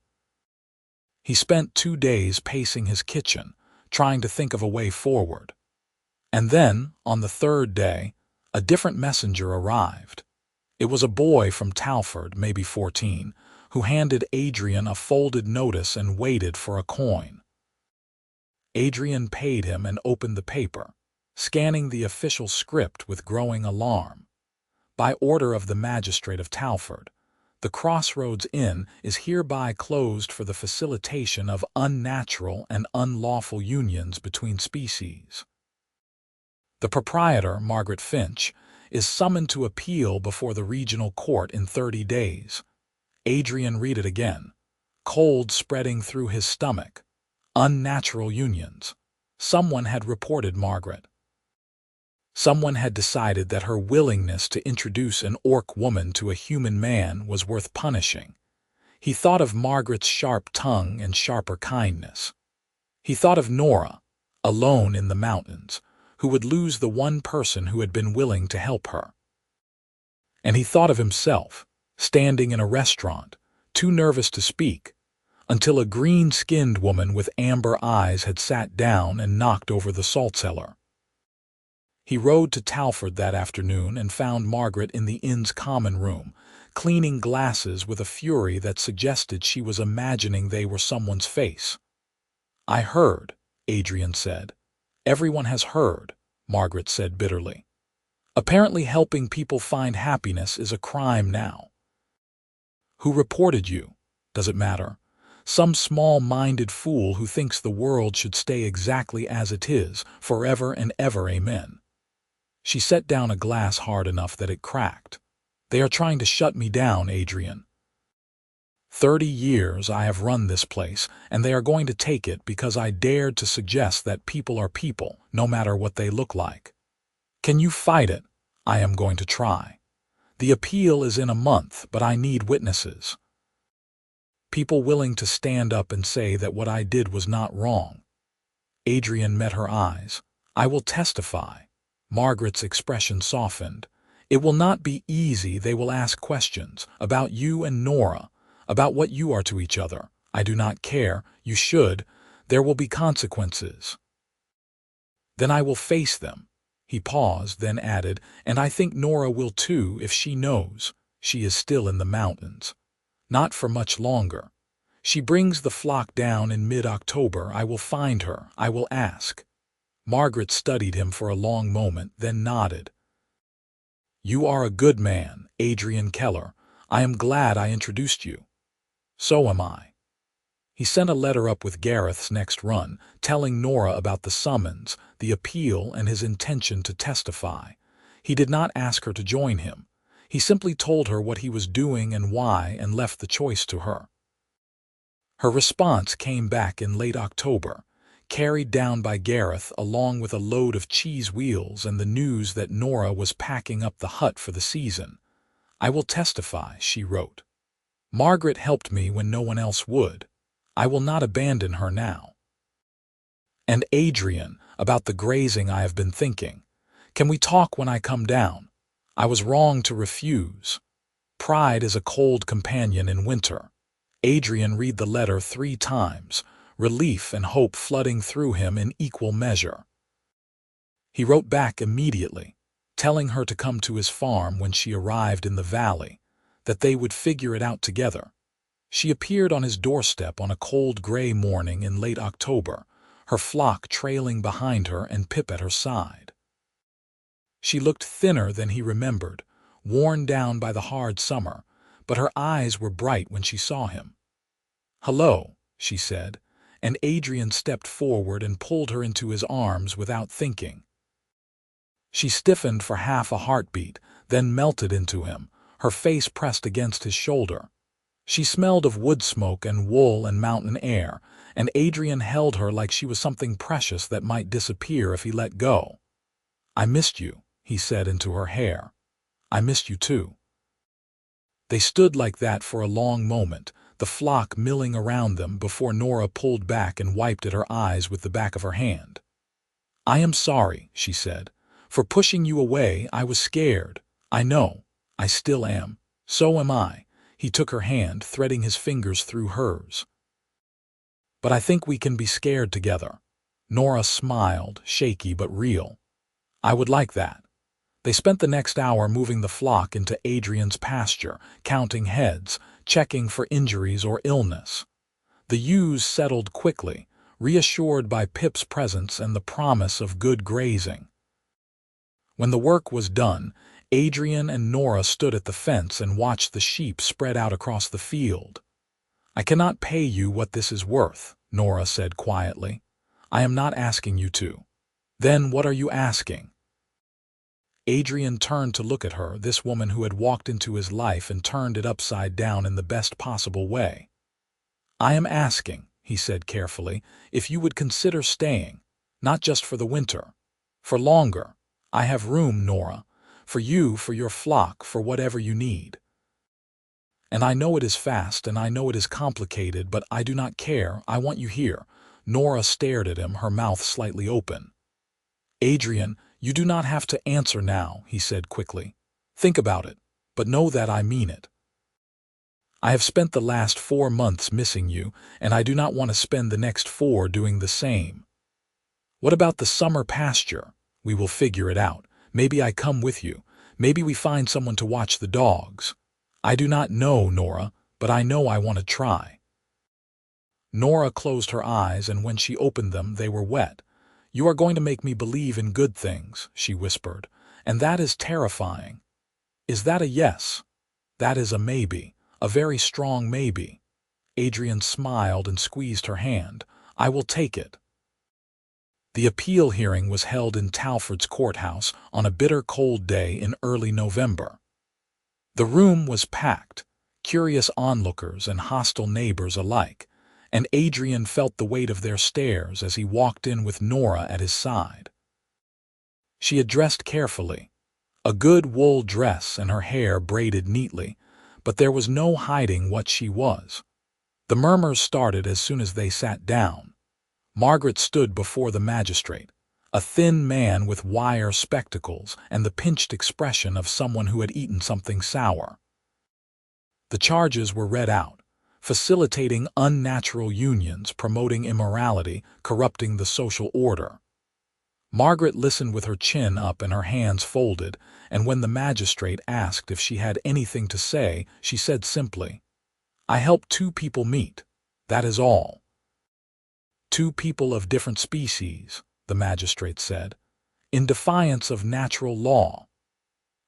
He spent 2 days pacing his kitchen, trying to think of a way forward. And then, on the 3rd day, a different messenger arrived. It was a boy from Talford, maybe 14, who handed Adrian a folded notice and waited for a coin. Adrian paid him and opened the paper, scanning the official script with growing alarm. "By order of the magistrate of Talford, the Crossroads Inn is hereby closed for the facilitation of unnatural and unlawful unions between species. The proprietor, Margaret Finch, is summoned to appeal before the regional court in 30 days. Adrian read it again, cold spreading through his stomach. Unnatural unions. Someone had reported Margaret. Someone had decided that her willingness to introduce an orc woman to a human man was worth punishing. He thought of Margaret's sharp tongue and sharper kindness. He thought of Nora, alone in the mountains, who would lose the one person who had been willing to help her. And he thought of himself, standing in a restaurant, too nervous to speak, until a green-skinned woman with amber eyes had sat down and knocked over the salt cellar. He rode to Talford that afternoon and found Margaret in the inn's common room, cleaning glasses with a fury that suggested she was imagining they were someone's face. "I heard," Adrian said. "Everyone has heard," Margaret said bitterly. "Apparently helping people find happiness is a crime now." "Who reported you? Does it matter? Some small-minded fool who thinks the world should stay exactly as it is, forever and ever, amen." She set down a glass hard enough that it cracked. "They are trying to shut me down, Adrian. 30 years I have run this place, and they are going to take it because I dared to suggest that people are people, no matter what they look like. Can you fight it? I am going to try. The appeal is in a month, but I need witnesses. People willing to stand up and say that what I did was not wrong." Adrian met her eyes. "I will testify." Margaret's expression softened. "It will not be easy. They will ask questions about you and Nora, about what you are to each other. I do not care. You should. There will be consequences. Then I will face them." He paused, then added, "And I think Nora will too if she knows. She is still in the mountains. Not for much longer. She brings the flock down in mid-October. I will find her. I will ask." Margaret studied him for a long moment, then nodded. "You are a good man, Adrian Keller. I am glad I introduced you." "So am I." He sent a letter up with Gareth's next run, telling Nora about the summons, the appeal, and his intention to testify. He did not ask her to join him. He simply told her what he was doing and why, and left the choice to her. Her response came back in late October, carried down by Gareth along with a load of cheese wheels and the news that Nora was packing up the hut for the season. "I will testify," she wrote. "Margaret helped me when no one else would. I will not abandon her now. And Adrian, about the grazing I have been thinking. Can we talk when I come down? I was wrong to refuse. Pride is a cold companion in winter." Adrian read the letter 3 times, relief and hope flooding through him in equal measure. He wrote back immediately, telling her to come to his farm when she arrived in the valley, that they would figure it out together. She appeared on his doorstep on a cold gray morning in late October, her flock trailing behind her and Pip at her side. She looked thinner than he remembered, worn down by the hard summer, but her eyes were bright when she saw him. "Hello," she said, and Adrian stepped forward and pulled her into his arms without thinking. She stiffened for half a heartbeat, then melted into him, her face pressed against his shoulder. She smelled of wood smoke and wool and mountain air, and Adrian held her like she was something precious that might disappear if he let go. "I missed you," he said into her hair. "I missed you too." They stood like that for a long moment, the flock milling around them before Nora pulled back and wiped at her eyes with the back of her hand. "I am sorry," she said. "For pushing you away, I was scared. I know. I still am. So am I." He took her hand, threading his fingers through hers. "But I think we can be scared together." Nora smiled, shaky but real. "I would like that." They spent the next hour moving the flock into Adrian's pasture, counting heads, checking for injuries or illness. The ewes settled quickly, reassured by Pip's presence and the promise of good grazing. When the work was done, Adrian and Nora stood at the fence and watched the sheep spread out across the field. "I cannot pay you what this is worth," Nora said quietly. "I am not asking you to." "Then what are you asking?" Adrian turned to look at her, this woman who had walked into his life and turned it upside down in the best possible way. "I am asking," he said carefully, "if you would consider staying, not just for the winter, for longer. I have room, Nora, for you, for your flock, for whatever you need. And I know it is fast, and I know it is complicated, but I do not care. I want you here." Nora stared at him, her mouth slightly open. "Adrian, you do not have to answer now," he said quickly. "Think about it, but know that I mean it. I have spent the last 4 months missing you, and I do not want to spend the next 4 doing the same. What about the summer pasture? We will figure it out. Maybe I come with you. Maybe we find someone to watch the dogs. I do not know, Nora, but I know I want to try." Nora closed her eyes, and when she opened them, they were wet. "You are going to make me believe in good things," she whispered, "and that is terrifying." "Is that a yes?" "That is a maybe, a very strong maybe." Adrian smiled and squeezed her hand. "I will take it." The appeal hearing was held in Talford's courthouse on a bitter cold day in early November. The room was packed, curious onlookers and hostile neighbors alike, and Adrian felt the weight of their stares as he walked in with Nora at his side. She had dressed carefully, a good wool dress and her hair braided neatly, but there was no hiding what she was. The murmurs started as soon as they sat down. Margaret stood before the magistrate, a thin man with wire spectacles and the pinched expression of someone who had eaten something sour. The charges were read out: facilitating unnatural unions, promoting immorality, corrupting the social order. Margaret listened with her chin up and her hands folded, and when the magistrate asked if she had anything to say, she said simply, "I helped 2 people meet. That is all." "2 people of different species," the magistrate said, "in defiance of natural law."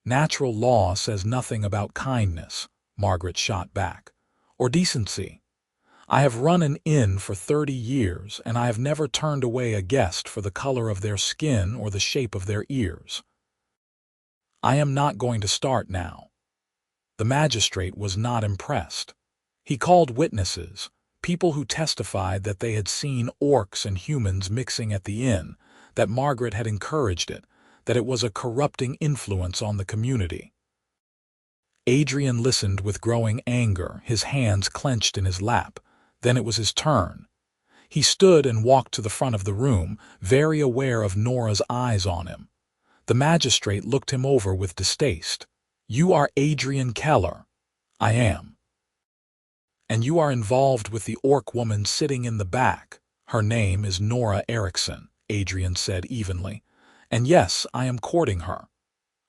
"Natural law says nothing about kindness," Margaret shot back, "or decency. I have run an inn for 30 years, and I have never turned away a guest for the color of their skin or the shape of their ears. I am not going to start now." The magistrate was not impressed. He called witnesses, People who testified that they had seen orcs and humans mixing at the inn, that Margaret had encouraged it, that it was a corrupting influence on the community. Adrian listened with growing anger, his hands clenched in his lap. Then it was his turn. He stood and walked to the front of the room, very aware of Nora's eyes on him. The magistrate looked him over with distaste. "You are Adrian Keller." "I am." "And you are involved with the orc woman sitting in the back." "Her name is Nora Erickson," Adrian said evenly. "And yes, I am courting her."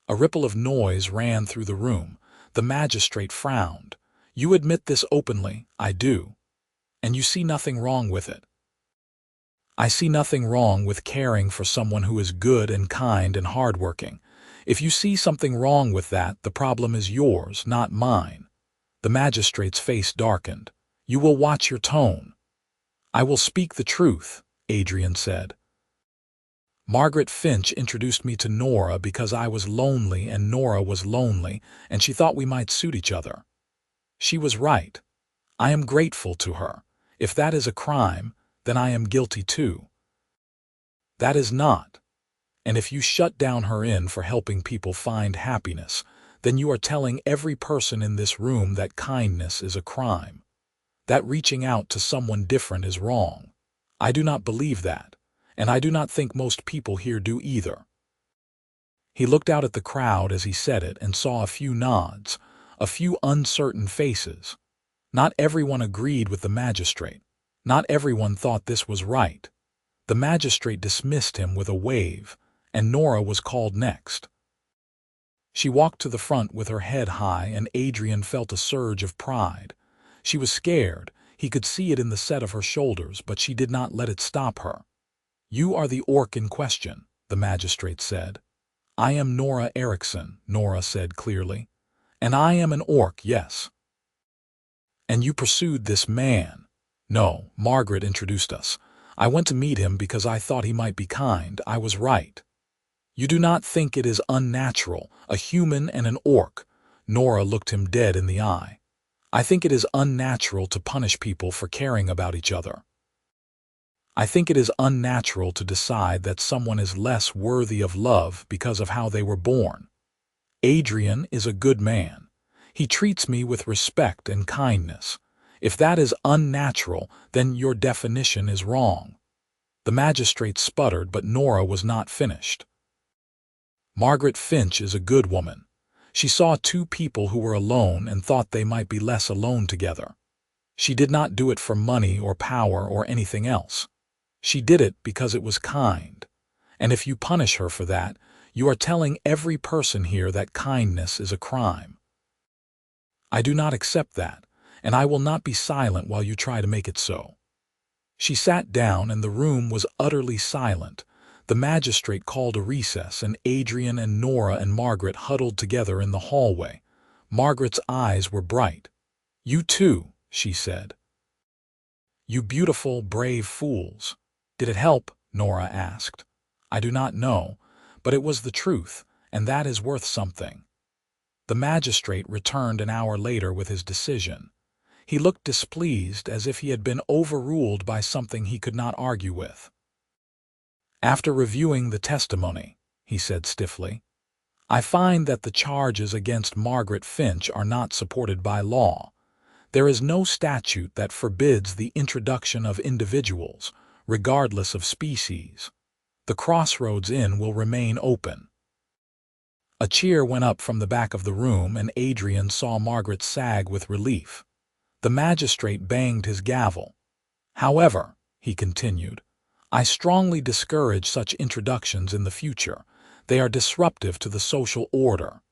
A ripple of noise ran through the room. The magistrate frowned. "You admit this openly." "I do." "And you see nothing wrong with it?" "I see nothing wrong with caring for someone who is good and kind and hardworking. If you see something wrong with that, the problem is yours, not mine." The magistrate's face darkened. "You will watch your tone." "I will speak the truth," Adrian said. "Margaret Finch introduced me to Nora because I was lonely and Nora was lonely, and she thought we might suit each other. She was right. I am grateful to her. If that is a crime, then I am guilty too." "That is not. And if you shut down her inn for helping people find happiness, then you are telling every person in this room that kindness is a crime, that reaching out to someone different is wrong. I do not believe that, and I do not think most people here do either." He looked out at the crowd as he said it and saw a few nods, a few uncertain faces. Not everyone agreed with the magistrate. Not everyone thought this was right. The magistrate dismissed him with a wave, and Nora was called next. She walked to the front with her head high, and Adrian felt a surge of pride. She was scared. He could see it in the set of her shoulders, but she did not let it stop her. "You are the orc in question," the magistrate said. "I am Nora Erickson," Nora said clearly. "And I am an orc, yes." "And you pursued this man." "No, Margaret introduced us. I went to meet him because I thought he might be kind. I was right." "You do not think it is unnatural, a human and an orc?" Nora looked him dead in the eye. "I think it is unnatural to punish people for caring about each other. I think it is unnatural to decide that someone is less worthy of love because of how they were born. Adrian is a good man. He treats me with respect and kindness. If that is unnatural, then your definition is wrong." The magistrate sputtered, but Nora was not finished. "Margaret Finch is a good woman. She saw two people who were alone and thought they might be less alone together. She did not do it for money or power or anything else. She did it because it was kind. And if you punish her for that, you are telling every person here that kindness is a crime. I do not accept that, and I will not be silent while you try to make it so." She sat down, and the room was utterly silent. The magistrate called a recess, and Adrian and Nora and Margaret huddled together in the hallway. Margaret's eyes were bright. "You too," she said. "You beautiful, brave fools." "Did it help?" Nora asked. "I do not know, but it was the truth, and that is worth something." The magistrate returned an hour later with his decision. He looked displeased, as if he had been overruled by something he could not argue with. "After reviewing the testimony," he said stiffly, "I find that the charges against Margaret Finch are not supported by law. There is no statute that forbids the introduction of individuals, regardless of species. The Crossroads Inn will remain open." A cheer went up from the back of the room, and Adrian saw Margaret sag with relief. The magistrate banged his gavel. "However," he continued, "I strongly discourage such introductions in the future. They are disruptive to the social order."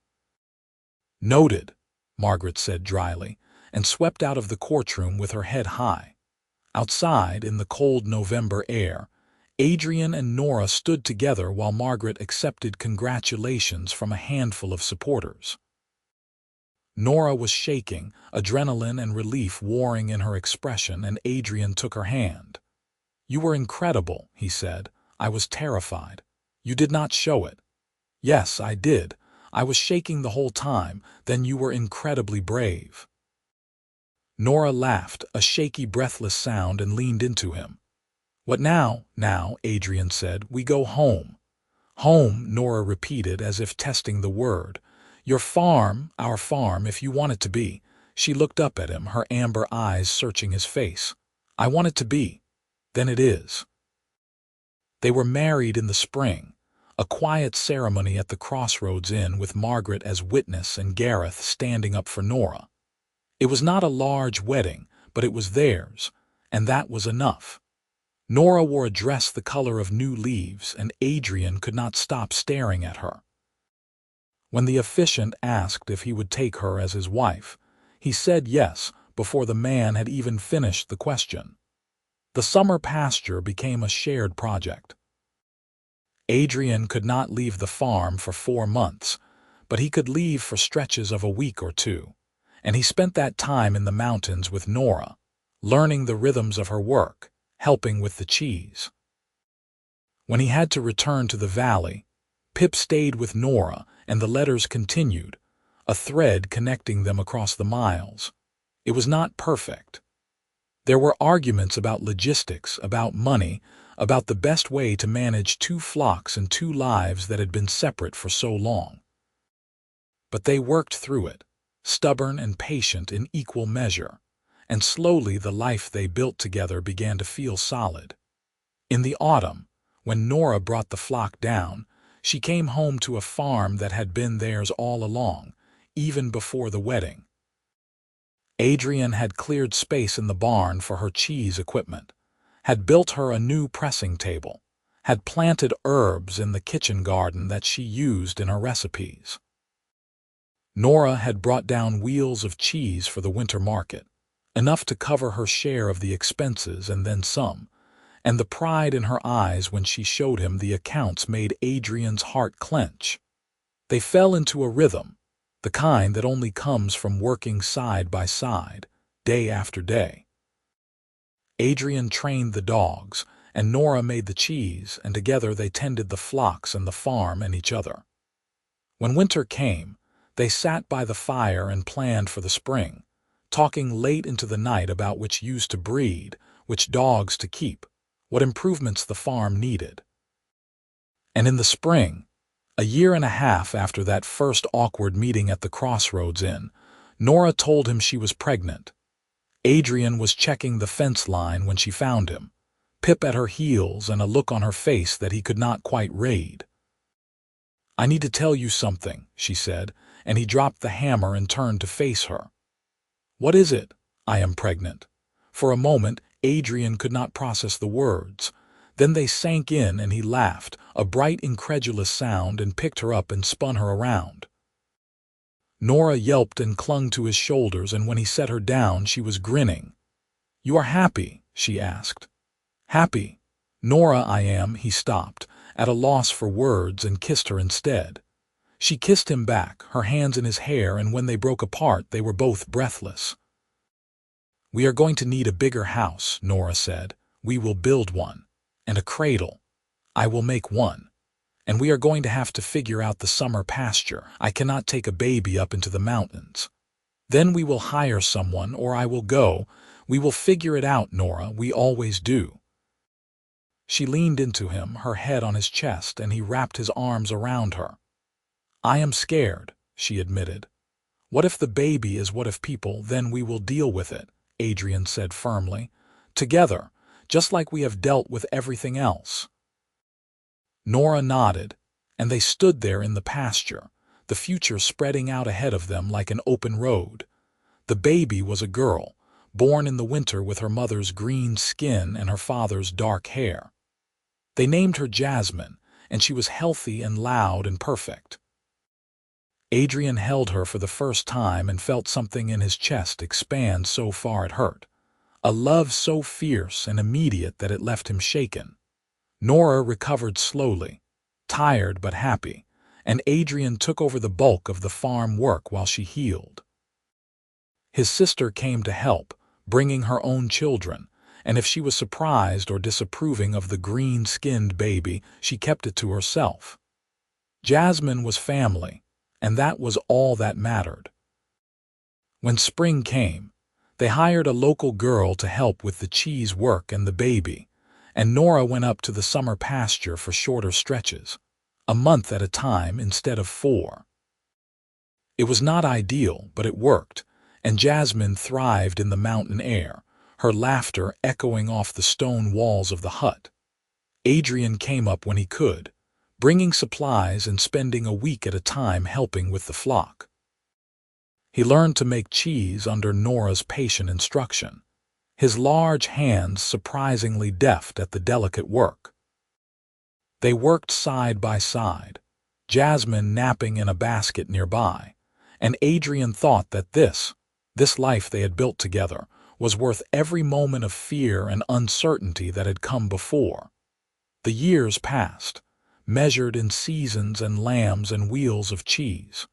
"Noted," Margaret said dryly, and swept out of the courtroom with her head high. Outside, in the cold November air, Adrian and Nora stood together while Margaret accepted congratulations from a handful of supporters. Nora was shaking, adrenaline and relief warring in her expression, and Adrian took her hand. "You were incredible," he said. "I was terrified. You did not show it." "Yes, I did. I was shaking the whole time. Then you were incredibly brave." Nora laughed, a shaky, breathless sound, and leaned into him. "What now?" "Now," Adrian said, "we go home." "Home," Nora repeated, as if testing the word. "Your farm, our farm, if you want it to be." She looked up at him, her amber eyes searching his face. "I want it to be. Then it is." They were married in the spring, a quiet ceremony at the Crossroads Inn with Margaret as witness and Gareth standing up for Nora. It was not a large wedding, but it was theirs, and that was enough. Nora wore a dress the color of new leaves, and Adrian could not stop staring at her. When the officiant asked if he would take her as his wife, he said yes before the man had even finished the question. The summer pasture became a shared project. Adrian could not leave the farm for 4 months, but he could leave for stretches of a week or two, and he spent that time in the mountains with Nora, learning the rhythms of her work, helping with the cheese. When he had to return to the valley, Pip stayed with Nora, and the letters continued, a thread connecting them across the miles. It was not perfect. There were arguments about logistics, about money, about the best way to manage 2 flocks and 2 lives that had been separate for so long. But they worked through it, stubborn and patient in equal measure, and slowly the life they built together began to feel solid. In the autumn, when Nora brought the flock down, she came home to a farm that had been theirs all along, even before the wedding. Adrian had cleared space in the barn for her cheese equipment, had built her a new pressing table, had planted herbs in the kitchen garden that she used in her recipes. Nora had brought down wheels of cheese for the winter market, enough to cover her share of the expenses and then some, and the pride in her eyes when she showed him the accounts made Adrian's heart clench. They fell into a rhythm, the kind that only comes from working side by side, day after day. Adrian trained the dogs, and Nora made the cheese, and together they tended the flocks and the farm and each other. When winter came, they sat by the fire and planned for the spring, talking late into the night about which ewes to breed, which dogs to keep, what improvements the farm needed. And in the spring, a year and a half after that first awkward meeting at the Crossroads Inn, Nora told him she was pregnant. Adrian was checking the fence line when she found him, Pip at her heels and a look on her face that he could not quite read. "I need to tell you something," she said, and he dropped the hammer and turned to face her. "What is it?" "I am pregnant." For a moment, Adrian could not process the words. Then they sank in and he laughed, a bright, incredulous sound, and picked her up and spun her around. Nora yelped and clung to his shoulders, and when he set her down, she was grinning. "You are happy?" she asked. "Happy? Nora, I am." He stopped, at a loss for words, and kissed her instead. She kissed him back, her hands in his hair, and when they broke apart, they were both breathless. "We are going to need a bigger house," Nora said. "We will build one. And a cradle. I will make one. And we are going to have to figure out the summer pasture. I cannot take a baby up into the mountains. Then we will hire someone, or I will go. We will figure it out, Nora. We always do." She leaned into him, her head on his chest, and he wrapped his arms around her. "I am scared," she admitted. "What if the baby is what if people? Then we will deal with it," Adrian said firmly. "Together, just like we have dealt with everything else." Nora nodded, and they stood there in the pasture, the future spreading out ahead of them like an open road. The baby was a girl, born in the winter with her mother's green skin and her father's dark hair. They named her Jasmine, and she was healthy and loud and perfect. Adrian held her for the first time and felt something in his chest expand so far it hurt. A love so fierce and immediate that it left him shaken. Nora recovered slowly, tired but happy, and Adrian took over the bulk of the farm work while she healed. His sister came to help, bringing her own children, and if she was surprised or disapproving of the green-skinned baby, she kept it to herself. Jasmine was family, and that was all that mattered. When spring came, They hired a local girl to help with the cheese work and the baby, and Nora went up to the summer pasture for shorter stretches, a month at a time instead of 4. It was not ideal, but it worked, and Jasmine thrived in the mountain air, her laughter echoing off the stone walls of the hut. Adrian came up when he could, bringing supplies and spending a week at a time helping with the flock. He learned to make cheese under Nora's patient instruction, his large hands surprisingly deft at the delicate work. They worked side by side, Jasmine napping in a basket nearby, and Adrian thought that this life they had built together, was worth every moment of fear and uncertainty that had come before. The years passed, measured in seasons and lambs and wheels of cheese.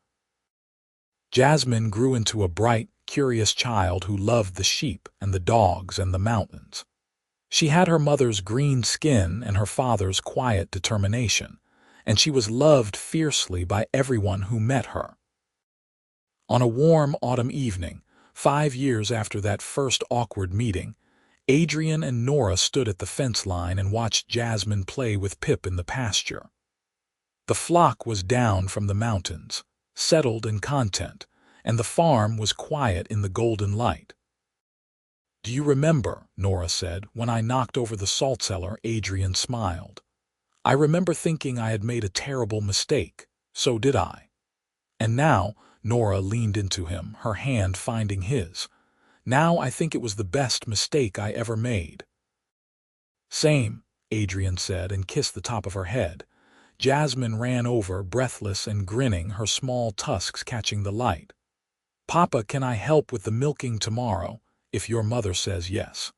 Jasmine grew into a bright, curious child who loved the sheep and the dogs and the mountains. She had her mother's green skin and her father's quiet determination, and she was loved fiercely by everyone who met her. On a warm autumn evening, 5 years after that first awkward meeting, Adrian and Nora stood at the fence line and watched Jasmine play with Pip in the pasture. The flock was down from the mountains, settled and content, and the farm was quiet in the golden light. "Do you remember," Nora said, "when I knocked over the salt cellar?" Adrian smiled. "I remember thinking I had made a terrible mistake. So did I." And now, Nora leaned into him, her hand finding his. "Now I think it was the best mistake I ever made." "Same," Adrian said and kissed the top of her head. Jasmine ran over, breathless and grinning, her small tusks catching the light. "Papa, can I help with the milking tomorrow, if your mother says yes?"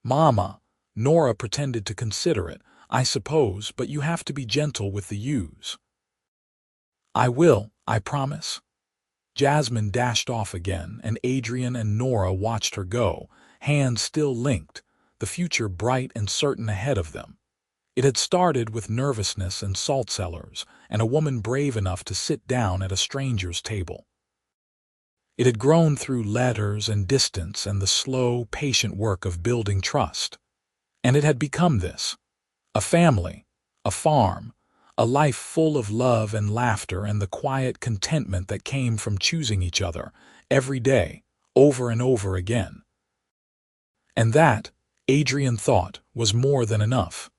"Mama," Nora pretended to consider it, "I suppose, but you have to be gentle with the ewes." "I will, I promise." Jasmine dashed off again, and Adrian and Nora watched her go, hands still linked, the future bright and certain ahead of them. It had started with nervousness and salt cellars, and a woman brave enough to sit down at a stranger's table. It had grown through letters and distance and the slow, patient work of building trust. And it had become this: a family, a farm, a life full of love and laughter and the quiet contentment that came from choosing each other every day, over and over again. And that, Adrian thought, was more than enough.